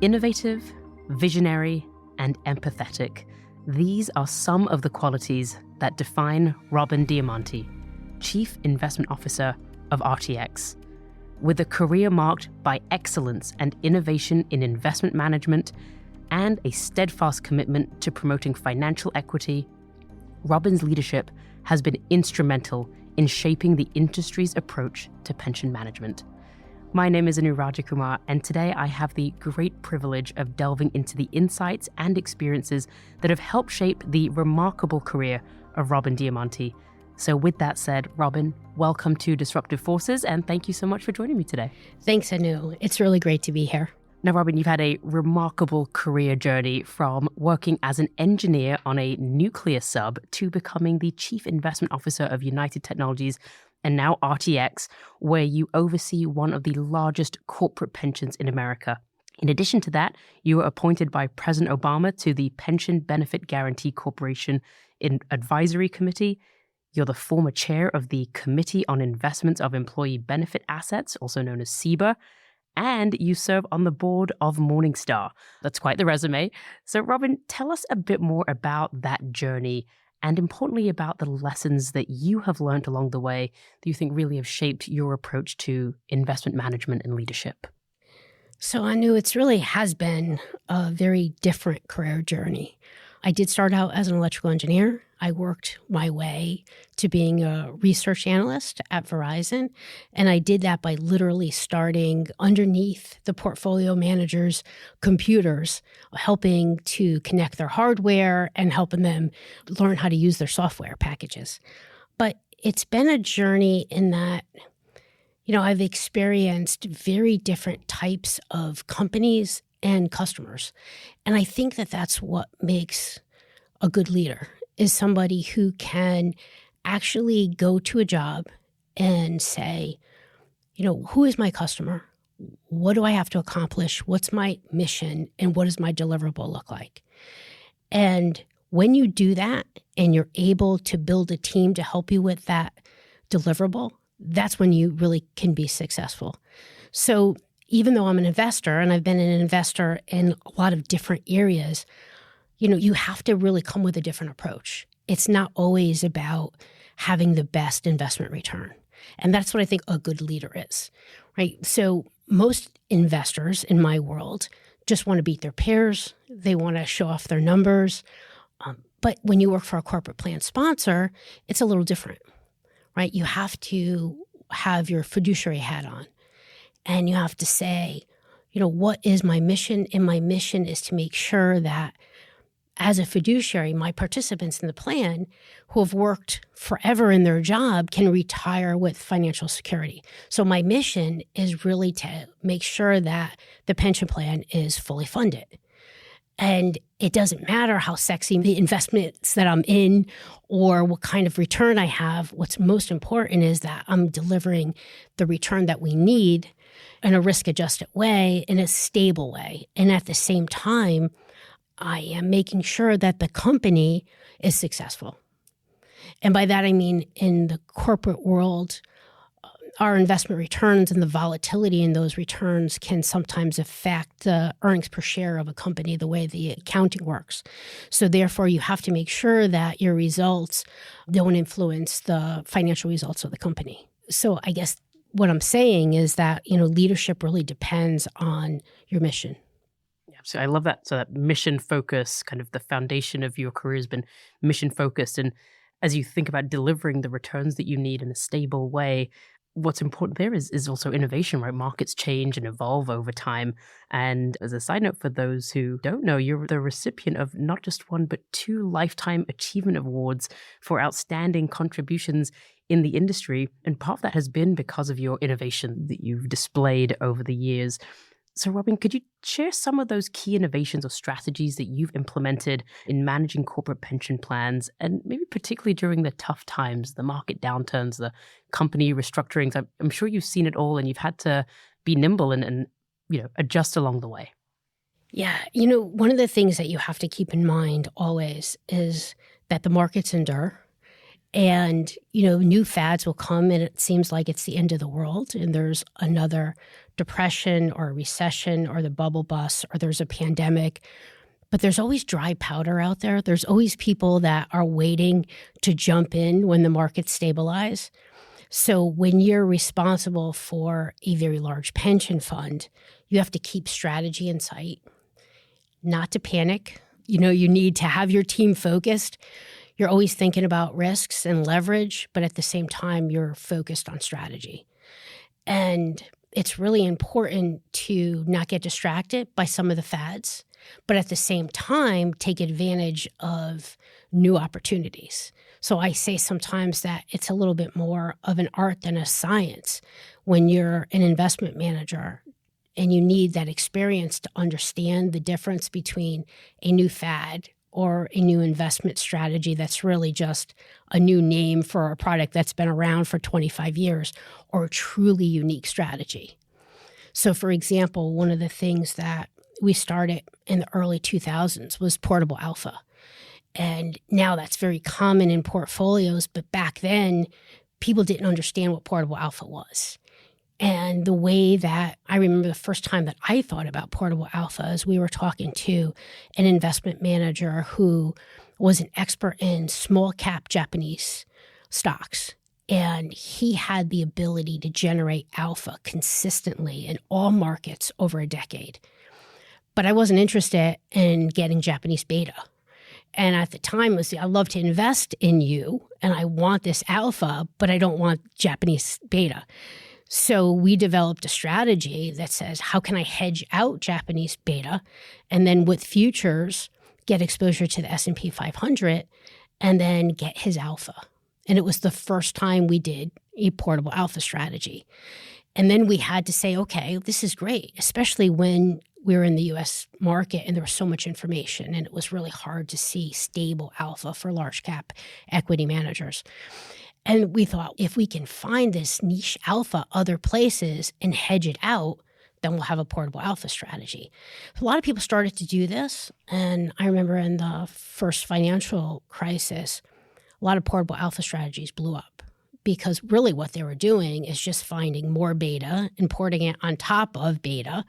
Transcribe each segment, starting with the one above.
Innovative, visionary, and empathetic. These are some of the qualities that define Robin Diamonte, Chief Investment Officer of RTX. With a career marked by excellence and innovation in investment management and a steadfast commitment to promoting financial equity, Robin's leadership has been instrumental in shaping the industry's approach to pension management. My name is Anu Rajakumar, and today I have the great privilege of delving into the insights and experiences that have helped shape the remarkable career of Robin Diamonte. So with that said, Robin, welcome to Disruptive Forces, and thank you so much for joining me today. Thanks, Anu. It's really great to be here. Now, Robin, you've had a remarkable career journey from working as an engineer on a nuclear sub to becoming the Chief Investment Officer of United Technologies and now RTX, where you oversee one of the largest corporate pensions in America. In addition to that, you were appointed by President Obama to the Pension Benefit Guaranty Corporation Advisory Committee. You're the former chair of the Committee on Investments of Employee Benefit Assets, also known as CBER, and you serve on the board of Morningstar. That's quite the resume. So, Robin, tell us a bit more about that journey and importantly about the lessons that you have learned along the way that you think really have shaped your approach to investment management and leadership. So Anu, it really has been a very different career journey. I did start out as an electrical engineer. I worked my way to being a research analyst at Verizon, and I did that by literally starting underneath the portfolio manager's computers, helping to connect their hardware and helping them learn how to use their software packages. But it's been a journey in that, I've experienced very different types of companies and customers. And I think that that's what makes a good leader, is somebody who can actually go to a job and say, who is my customer? What do I have to accomplish? What's my mission? And what does my deliverable look like? And when you do that and you're able to build a team to help you with that deliverable, that's when you really can be successful. So even though I'm an investor, and I've been an investor in a lot of different areas, you have to really come with a different approach. It's not always about having the best investment return. And that's what I think a good leader is, right? So most investors in my world just want to beat their peers. They want to show off their numbers. But when you work for a corporate plan sponsor, it's a little different, right? You have to have your fiduciary hat on. And you have to say, what is my mission? And my mission is to make sure that as a fiduciary, my participants in the plan who have worked forever in their job can retire with financial security. So my mission is really to make sure that the pension plan is fully funded. And it doesn't matter how sexy the investments that I'm in or what kind of return I have. What's most important is that I'm delivering the return that we need in a risk-adjusted way, in a stable way. And at the same time, I am making sure that the company is successful. And by that, I mean in the corporate world, our investment returns and the volatility in those returns can sometimes affect the earnings per share of a company, the way the accounting works. So therefore, you have to make sure that your results don't influence the financial results of the company. So I guess what I'm saying is that, leadership really depends on your mission. So I love that. So that mission focus, kind of the foundation of your career has been mission focused. And as you think about delivering the returns that you need in a stable way, what's important there is also innovation, right? Markets change and evolve over time. And as a side note, for those who don't know, you're the recipient of not just one, but 2 Lifetime Achievement Awards for outstanding contributions in the industry. And part of that has been because of your innovation that you've displayed over the years. So, Robin, could you share some of those key innovations or strategies that you've implemented in managing corporate pension plans, and maybe particularly during the tough times, the market downturns, the company restructurings? I'm sure you've seen it all, and you've had to be nimble and adjust along the way. Yeah, one of the things that you have to keep in mind always is that the markets endure, And, new fads will come and it seems like it's the end of the world and there's another depression or a recession or the bubble bust or there's a pandemic. But there's always dry powder out there. There's always people that are waiting to jump in when the markets stabilize. So when you're responsible for a very large pension fund, you have to keep strategy in sight, not to panic. You need to have your team focused. You're always thinking about risks and leverage, but at the same time, you're focused on strategy. And it's really important to not get distracted by some of the fads, but at the same time, take advantage of new opportunities. So I say sometimes that it's a little bit more of an art than a science when you're an investment manager and you need that experience to understand the difference between a new fad or a new investment strategy that's really just a new name for a product that's been around for 25 years or a truly unique strategy. So, for example, one of the things that we started in the early 2000s was portable alpha. And now that's very common in portfolios, but back then, people didn't understand what portable alpha was. And the way that I remember the first time that I thought about portable alpha is we were talking to an investment manager who was an expert in small cap Japanese stocks. And he had the ability to generate alpha consistently in all markets over a decade. But I wasn't interested in getting Japanese beta. And at the time, I love to invest in you, and I want this alpha, but I don't want Japanese beta. So we developed a strategy that says, how can I hedge out Japanese beta and then with futures get exposure to the S&P 500 and then get his alpha? And it was the first time we did a portable alpha strategy. And then we had to say, okay, this is great, especially when we were in the U.S. market and there was so much information and it was really hard to see stable alpha for large cap equity managers. And we thought, if we can find this niche alpha other places and hedge it out, then we'll have a portable alpha strategy. A lot of people started to do this. And I remember in the first financial crisis, a lot of portable alpha strategies blew up because really what they were doing is just finding more beta and porting it on top of beta.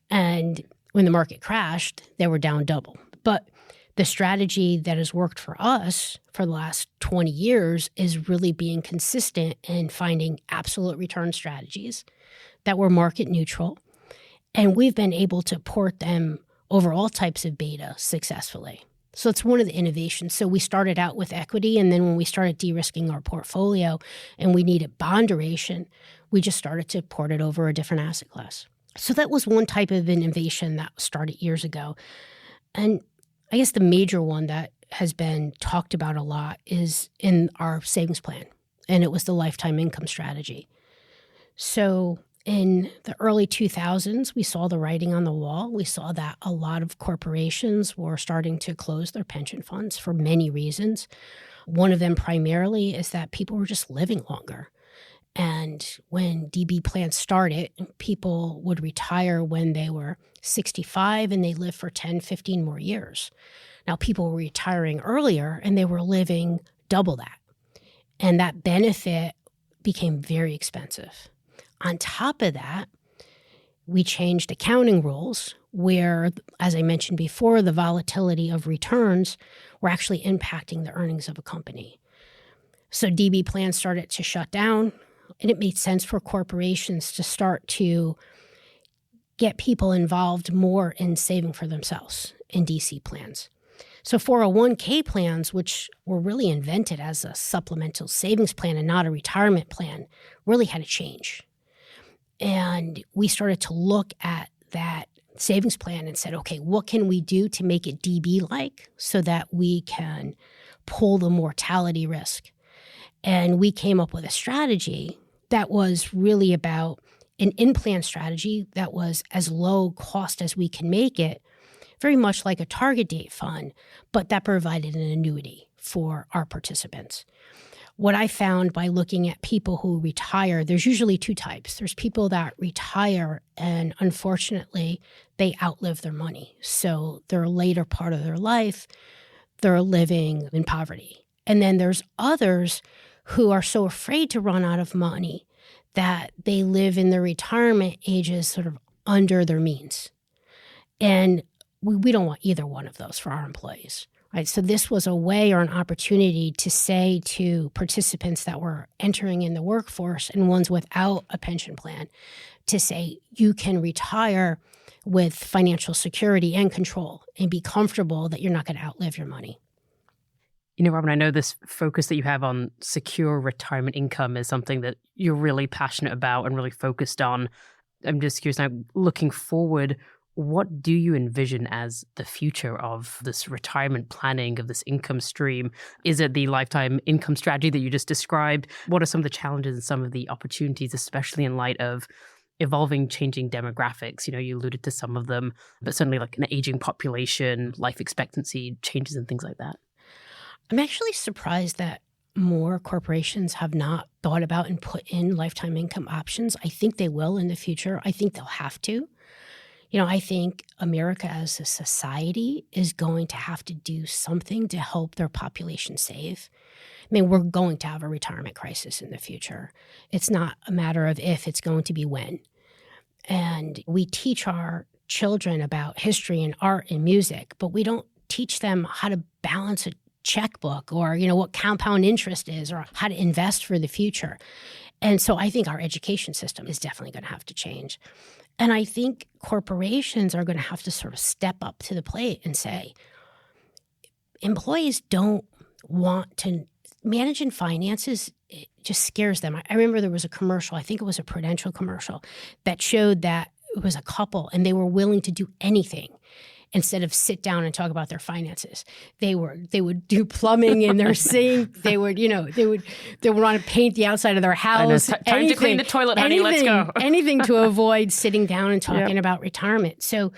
And when the market crashed, they were down double. But the strategy that has worked for us for the last 20 years is really being consistent and finding absolute return strategies that were market neutral. And we've been able to port them over all types of beta successfully. So it's one of the innovations. So we started out with equity, and then when we started de-risking our portfolio and we needed bond duration, we just started to port it over a different asset class. So that was one type of innovation that started years ago. And I guess the major one that has been talked about a lot is in our savings plan, and it was the lifetime income strategy. So in the early 2000s, we saw the writing on the wall. We saw that a lot of corporations were starting to close their pension funds for many reasons. One of them primarily is that people were just living longer. And when DB plans started, people would retire when they were 65 and they lived for 10, 15 more years. Now, people were retiring earlier and they were living double that. And that benefit became very expensive. On top of that, we changed accounting rules where, as I mentioned before, the volatility of returns were actually impacting the earnings of a company. So DB plans started to shut down. And it made sense for corporations to start to get people involved more in saving for themselves in DC plans. So 401k plans, which were really invented as a supplemental savings plan and not a retirement plan, really had to change. And we started to look at that savings plan and said, okay, what can we do to make it DB-like so that we can pull the mortality risk? And we came up with a strategy that was really about an in-plan strategy that was as low cost as we can make it, very much like a target date fund, but that provided an annuity for our participants. What I found by looking at people who retire, there's usually two types. There's people that retire and unfortunately they outlive their money. So their later part of their life, they're living in poverty. And then there's others who are so afraid to run out of money that they live in their retirement ages sort of under their means. And we don't want either one of those for our employees, right? So this was a way or an opportunity to say to participants that were entering in the workforce and ones without a pension plan, to say you can retire with financial security and control and be comfortable that you're not going to outlive your money. You know, Robin, I know this focus that you have on secure retirement income is something that you're really passionate about and really focused on. I'm just curious now, looking forward, what do you envision as the future of this retirement planning, of this income stream? Is it the lifetime income strategy that you just described? What are some of the challenges and some of the opportunities, especially in light of evolving, changing demographics? You know, you alluded to some of them, but certainly like an aging population, life expectancy changes and things like that. I'm actually surprised that more corporations have not thought about and put in lifetime income options. I think they will in the future. I think they'll have to. You know, I think America as a society is going to have to do something to help their population save. I mean, we're going to have a retirement crisis in the future. It's not a matter of if, it's going to be when. And we teach our children about history and art and music, but we don't teach them how to balance a checkbook or, you know, what compound interest is or how to invest for the future. And so I think our education system is definitely going to have to change. And I think corporations are going to have to sort of step up to the plate and say, employees don't want to manage in finances. It just scares them. I remember there was a commercial, I think it was a Prudential commercial, that showed that it was a couple and they were willing to do anything instead of sit down and talk about their finances. They would do plumbing in their sink. They would want to paint the outside of their house. Time to clean the toilet, honey. Let's go. Anything to avoid sitting down and talking about retirement. So,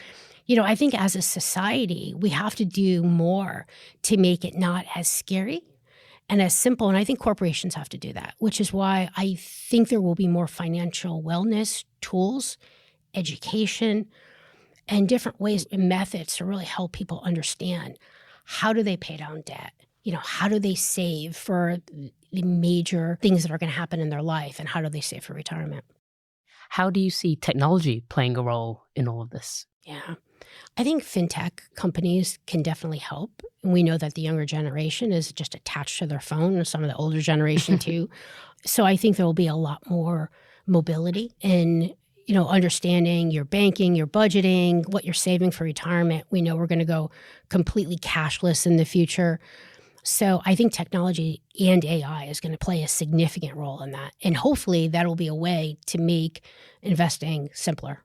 you know, I think as a society, we have to do more to make it not as scary and as simple. And I think corporations have to do that, which is why I think there will be more financial wellness tools, education, and different ways and methods to really help people understand how do they pay down debt? You know, how do they save for the major things that are going to happen in their life, and how do they save for retirement? How do you see technology playing a role in all of this? Yeah. I think fintech companies can definitely help. And we know that the younger generation is just attached to their phone, and some of the older generation too. So I think there will be a lot more mobility in, you know, understanding your banking, your budgeting, what you're saving for retirement. We know we're going to go completely cashless in the future. So I think technology and AI is going to play a significant role in that. And hopefully that will be a way to make investing simpler.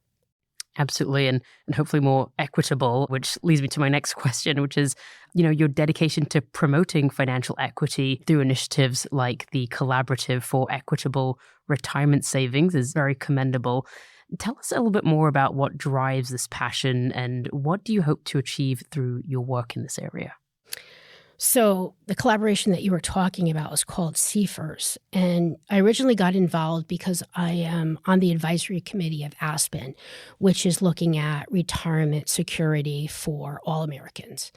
Absolutely. And hopefully more equitable, which leads me to my next question, which is, you know, your dedication to promoting financial equity through initiatives like the Collaborative for Equitable Retirement Savings is very commendable. Tell us a little bit more about what drives this passion and what do you hope to achieve through your work in this area? So the collaboration that you were talking about was called CFERS. And I originally got involved because I am on the advisory committee of Aspen, which is looking at retirement security for all Americans.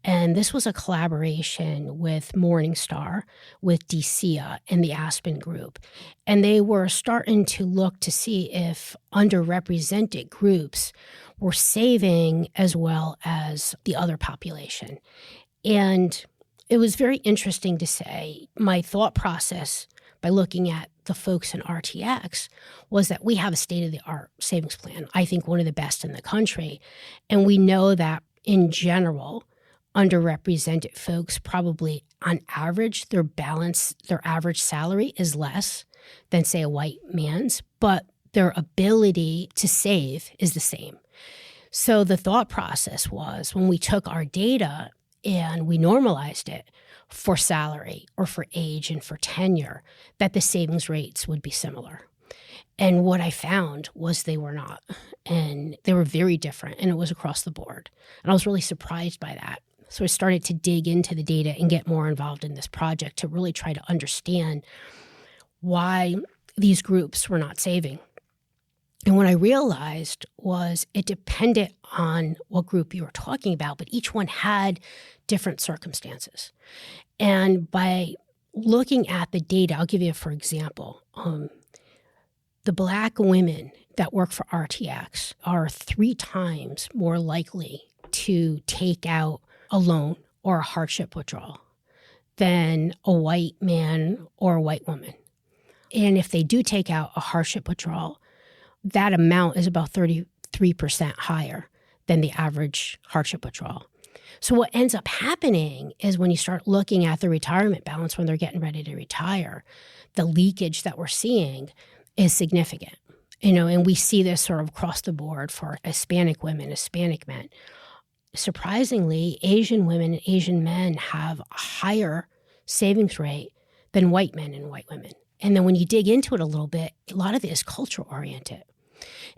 And this was a collaboration with Morningstar, with DCEA, and the Aspen Group. And they were starting to look to see if underrepresented groups were saving as well as the other population. And it was very interesting to say my thought process by looking at the folks in RTX was that we have a state-of-the-art savings plan, I think one of the best in the country. And we know that in general, underrepresented folks probably on average, their average salary is less than, say, a white man's, but their ability to save is the same. So the thought process was when we took our data and we normalized it for salary or for age and for tenure, that the savings rates would be similar. And what I found was they were not. And they were very different, and it was across the board. And I was really surprised by that. So I started to dig into the data and get more involved in this project to really try to understand why these groups were not saving. And what I realized was it depended on what group you were talking about, but each one had different circumstances. And by looking at the data, I'll give you, for example, the Black women that work for RTX are 3 times more likely to take out a loan or a hardship withdrawal than a white man or a white woman. And if they do take out a hardship withdrawal, that amount is about 33% higher than the average hardship withdrawal. So what ends up happening is when you start looking at the retirement balance when they're getting ready to retire, the leakage that we're seeing is significant. And we see this sort of across the board for Hispanic women, Hispanic men. Surprisingly, Asian women and Asian men have a higher savings rate than white men and white women. And then when you dig into it a little bit, a lot of it is culture oriented.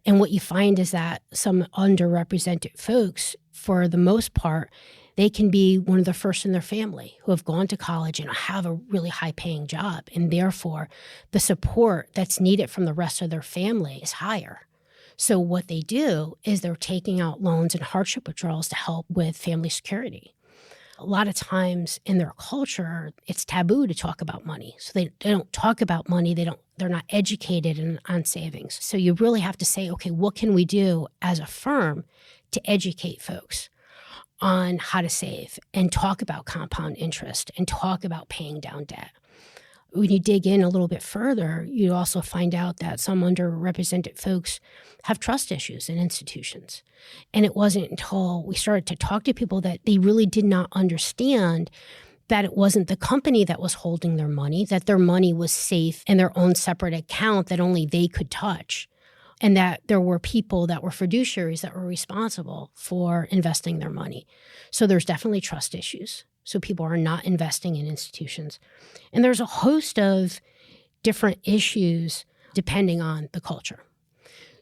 And what you find is that some underrepresented folks, for the most part, they can be one of the first in their family who have gone to college and have a really high paying job. And therefore, the support that's needed from the rest of their family is higher. So what they do is they're taking out loans and hardship withdrawals to help with family security. A lot of times in their culture, it's taboo to talk about money. So they don't talk about money. They're not educated on savings. So you really have to say, okay, what can we do as a firm to educate folks on how to save and talk about compound interest and talk about paying down debt? When you dig in a little bit further, you also find out that some underrepresented folks have trust issues in institutions. And it wasn't until we started to talk to people that they really did not understand that it wasn't the company that was holding their money, that their money was safe in their own separate account that only they could touch, and that there were people that were fiduciaries that were responsible for investing their money. So there's definitely trust issues. So people are not investing in institutions. And there's a host of different issues depending on the culture.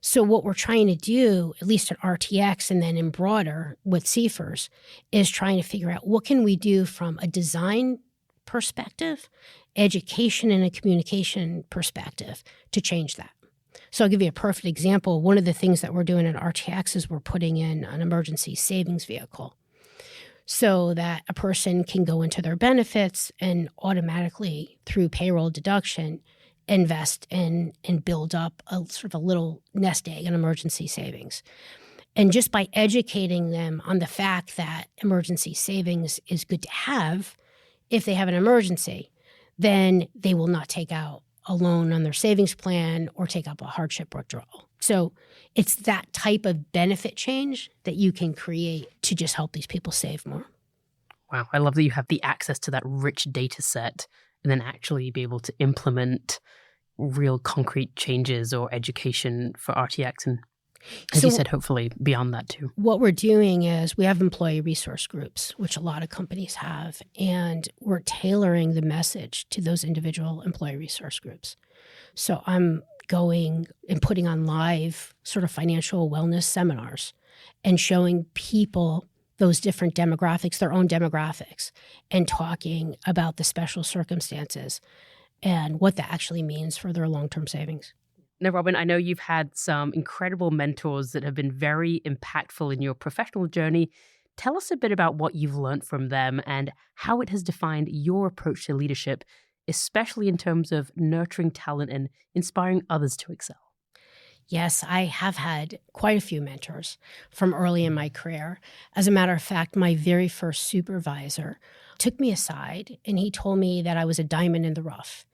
So what we're trying to do, at least at RTX and then in broader with CFERS, is trying to figure out what can we do from a design perspective, education and a communication perspective to change that. So I'll give you a perfect example. One of the things that we're doing at RTX is we're putting in an emergency savings vehicle so that a person can go into their benefits and automatically, through payroll deduction, invest and build up a sort of a little nest egg in emergency savings. And just by educating them on the fact that emergency savings is good to have if they have an emergency, then they will not take out a loan on their savings plan or take up a hardship withdrawal. So it's that type of benefit change that you can create to just help these people save more. Wow. I love that you have the access to that rich data set and then actually be able to implement real concrete changes or education for RTX. And as you said, hopefully beyond that too. What we're doing is we have employee resource groups, which a lot of companies have, and we're tailoring the message to those individual employee resource groups. So I'm going and putting on live sort of financial wellness seminars and showing people those different demographics, their own demographics, and talking about the special circumstances and what that actually means for their long-term savings. Now, Robin, I know you've had some incredible mentors that have been very impactful in your professional journey. Tell us a bit about what you've learned from them and how it has defined your approach to leadership, especially in terms of nurturing talent and inspiring others to excel. Yes, I have had quite a few mentors from early in my career. As a matter of fact, my very first supervisor took me aside and he told me that I was a diamond in the rough.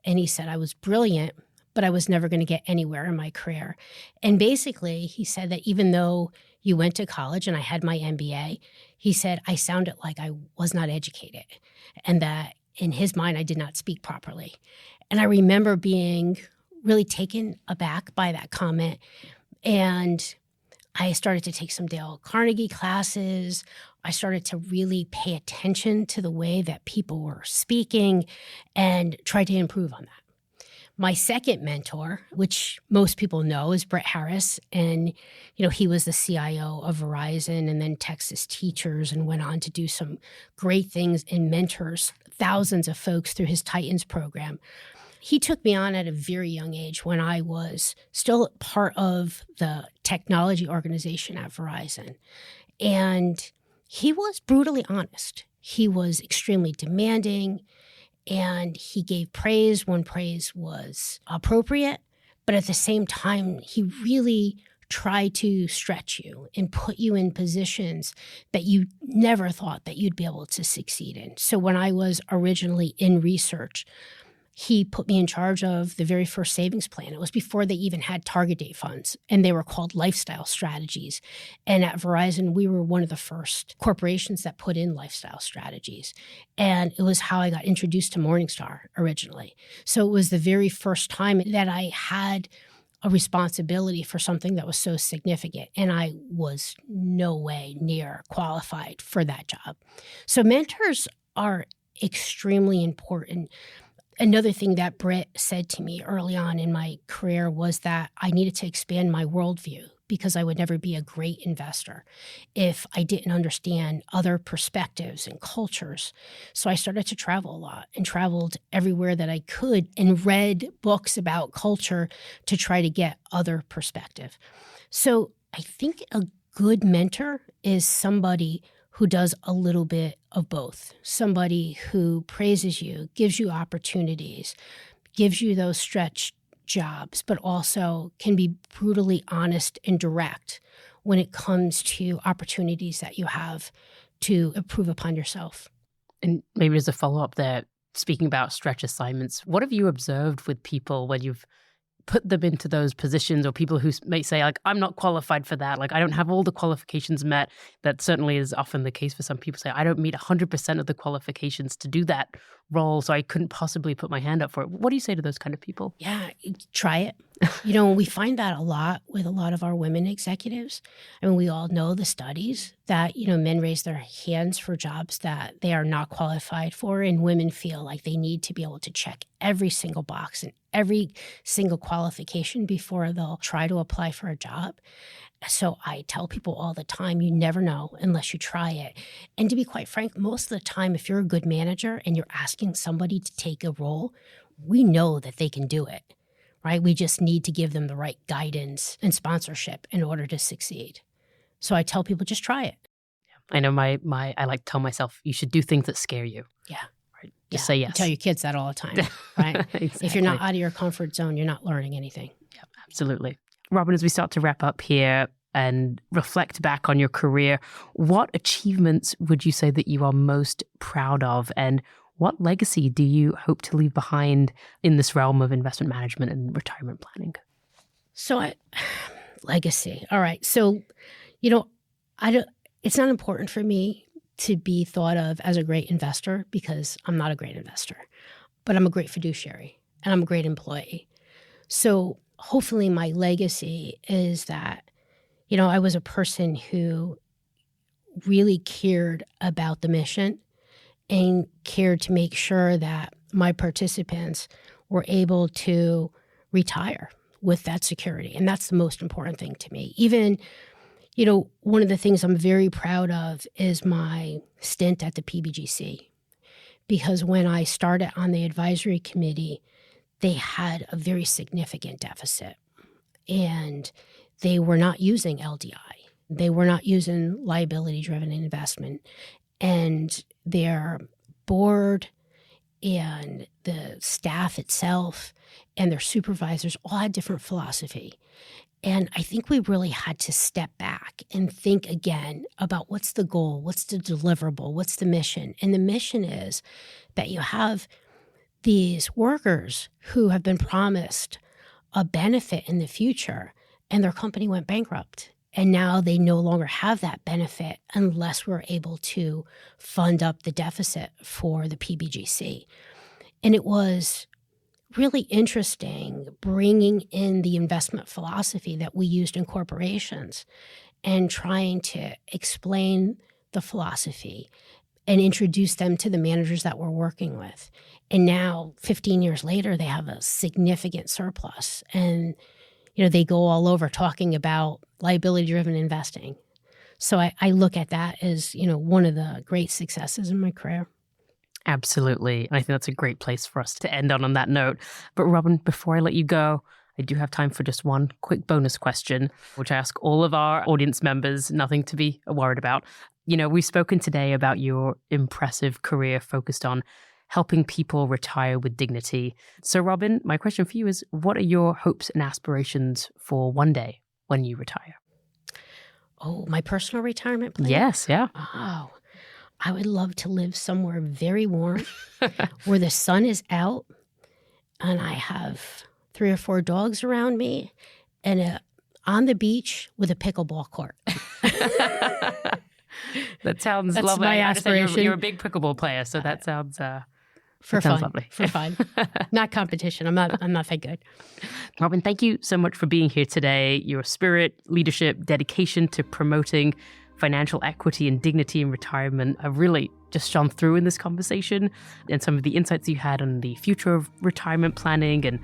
And he said I was brilliant, but I was never going to get anywhere in my career. And basically, he said that even though you went to college and I had my MBA, he said I sounded like I was not educated and that in his mind, I did not speak properly. And I remember being really taken aback by that comment. And I started to take some Dale Carnegie classes. I started to really pay attention to the way that people were speaking and try to improve on that. My second mentor, which most people know, is Brett Harris. And, he was the CIO of Verizon and then Texas Teachers and went on to do some great things and mentors thousands of folks through his Titans program. He took me on at a very young age when I was still part of the technology organization at Verizon. And he was brutally honest. He was extremely demanding, and he gave praise when praise was appropriate. But at the same time, he really tried to stretch you and put you in positions that you never thought that you'd be able to succeed in. So when I was originally in research, he put me in charge of the very first savings plan. It was before they even had target date funds, and they were called lifestyle strategies. And at Verizon, we were one of the first corporations that put in lifestyle strategies. And it was how I got introduced to Morningstar originally. So it was the very first time that I had a responsibility for something that was so significant, and I was no way near qualified for that job. So mentors are extremely important. Another thing that Britt said to me early on in my career was that I needed to expand my worldview because I would never be a great investor if I didn't understand other perspectives and cultures. So I started to travel a lot and traveled everywhere that I could and read books about culture to try to get other perspective. So I think a good mentor is somebody who does a little bit of both. Somebody who praises you, gives you opportunities, gives you those stretch jobs, but also can be brutally honest and direct when it comes to opportunities that you have to improve upon yourself. And maybe as a follow-up there, speaking about stretch assignments, what have you observed with people when you've put them into those positions, or people who may say, like, I'm not qualified for that, like, I don't have all the qualifications met? That certainly is often the case for some people. Say, I don't meet 100% of the qualifications to do that role, so I couldn't possibly put my hand up for it. What do you say to those kind of people? Yeah, try it. We find that a lot with a lot of our women executives. I mean, we all know the studies that, men raise their hands for jobs that they are not qualified for, and women feel like they need to be able to check every single box and every single qualification before they'll try to apply for a job. So I tell people all the time, you never know unless you try it. And to be quite frank, most of the time, if you're a good manager and you're asking somebody to take a role, we know that they can do it, right? We just need to give them the right guidance and sponsorship in order to succeed. So I tell people, just try it. I know I like to tell myself, you should do things that scare you. Yeah. Right? Just say yes. You tell your kids that all the time, right? Exactly. If you're not out of your comfort zone, you're not learning anything. Yeah, absolutely. Robin, as we start to wrap up here and reflect back on your career, what achievements would you say that you are most proud of, and what legacy do you hope to leave behind in this realm of investment management and retirement planning? So legacy. All right. So, it's not important for me to be thought of as a great investor because I'm not a great investor, but I'm a great fiduciary and I'm a great employee. So hopefully my legacy is that, I was a person who really cared about the mission and cared to make sure that my participants were able to retire with that security. And that's the most important thing to me. Even, one of the things I'm very proud of is my stint at the PBGC, because when I started on the advisory committee, they had a very significant deficit, and they were not using LDI. They were not using liability-driven investment, and their board and the staff itself and their supervisors all had different philosophy. And I think we really had to step back and think again about what's the goal, what's the deliverable, what's the mission. And the mission is that you have these workers who have been promised a benefit in the future, and their company went bankrupt. And now they no longer have that benefit unless we're able to fund up the deficit for the PBGC. And it was really interesting bringing in the investment philosophy that we used in corporations and trying to explain the philosophy and introduce them to the managers that we're working with. And now, 15 years later, they have a significant surplus. And, they go all over talking about liability-driven investing. So I look at that as, one of the great successes in my career. Absolutely. And I think that's a great place for us to end on that note. But Robin, before I let you go, I do have time for just one quick bonus question, which I ask all of our audience members, nothing to be worried about. We've spoken today about your impressive career focused on helping people retire with dignity. So Robin, my question for you is, what are your hopes and aspirations for one day when you retire? Oh, my personal retirement plan? Yes, yeah. Oh, I would love to live somewhere very warm where the sun is out and I have 3 or 4 dogs around me and on the beach with a pickleball court. That sounds That's lovely. my I understand aspiration. You're a big pickleball player, so that sounds for sounds fun. lovely. For fun. Not competition. I'm not that good. Robin, thank you so much for being here today. Your spirit, leadership, dedication to promoting financial equity and dignity in retirement have really just shone through in this conversation, and some of the insights you had on the future of retirement planning and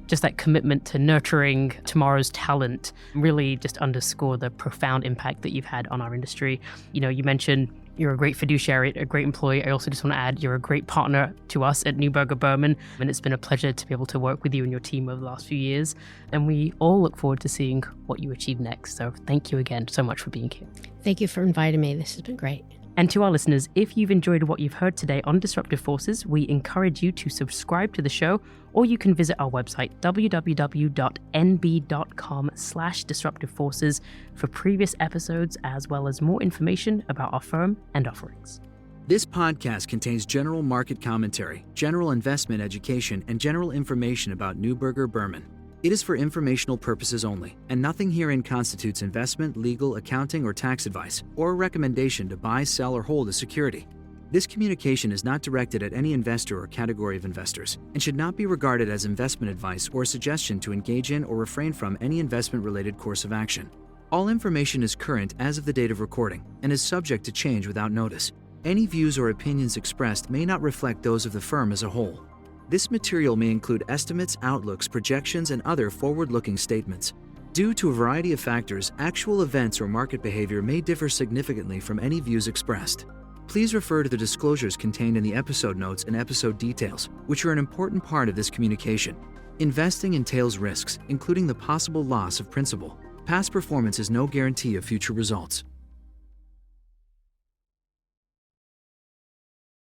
just that commitment to nurturing tomorrow's talent really just underscore the profound impact that you've had on our industry. You mentioned you're a great fiduciary, a great employee. I also just want to add you're a great partner to us at Neuberger Berman, and it's been a pleasure to be able to work with you and your team over the last few years. And we all look forward to seeing what you achieve next. So thank you again so much for being here. Thank you for inviting me. This has been great. And to our listeners, if you've enjoyed what you've heard today on Disruptive Forces, we encourage you to subscribe to the show, or you can visit our website, www.nb.com/disruptiveforces, for previous episodes, as well as more information about our firm and offerings. This podcast contains general market commentary, general investment education, and general information about Neuberger Berman. It is for informational purposes only, and nothing herein constitutes investment, legal, accounting, or tax advice, or a recommendation to buy, sell, or hold a security. This communication is not directed at any investor or category of investors, and should not be regarded as investment advice or a suggestion to engage in or refrain from any investment-related course of action. All information is current as of the date of recording, and is subject to change without notice. Any views or opinions expressed may not reflect those of the firm as a whole. This material may include estimates, outlooks, projections, and other forward-looking statements. Due to a variety of factors, actual events or market behavior may differ significantly from any views expressed. Please refer to the disclosures contained in the episode notes and episode details, which are an important part of this communication. Investing entails risks, including the possible loss of principal. Past performance is no guarantee of future results.